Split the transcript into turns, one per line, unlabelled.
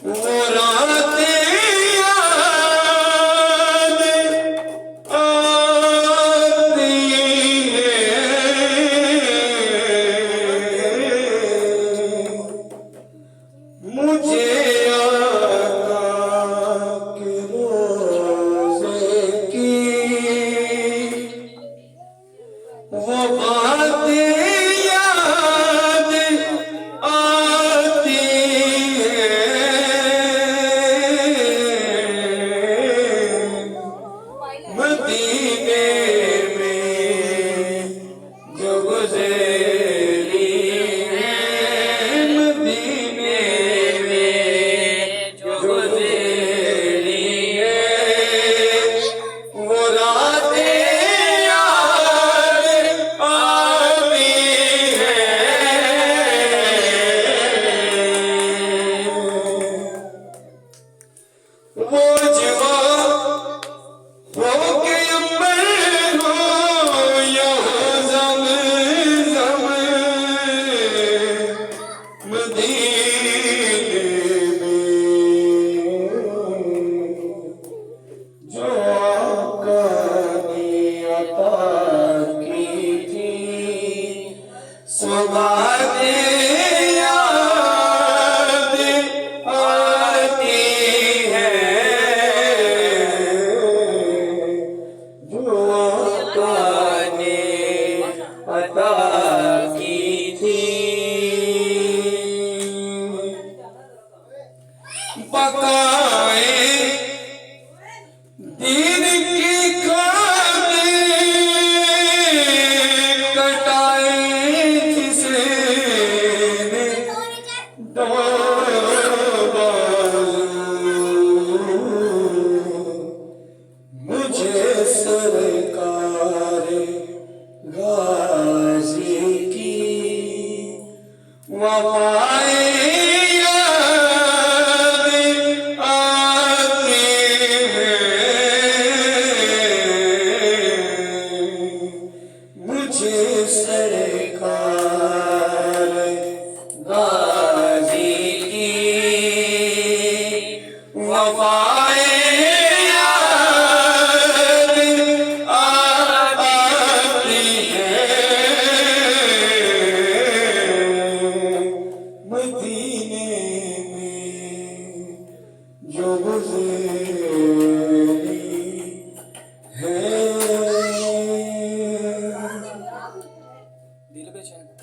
वो रातें याद आती हैं मुझे आका के रोज़े की वो बातें याद आती हैं मदीने में जो गुज़री हैं मदीने में जो गुज़री हैं वो रातें याद आती हैं वो जवा वो के अंबर हो यहाँ ज़म-ज़म मदीने में जो आका ने अता की थी सुबातें याद आती हैं जो आका ने अता की थी बकाए दीन की खातिर कटाए जिसने दो बाजू मुझे सरकार गाजी की वफ़ाए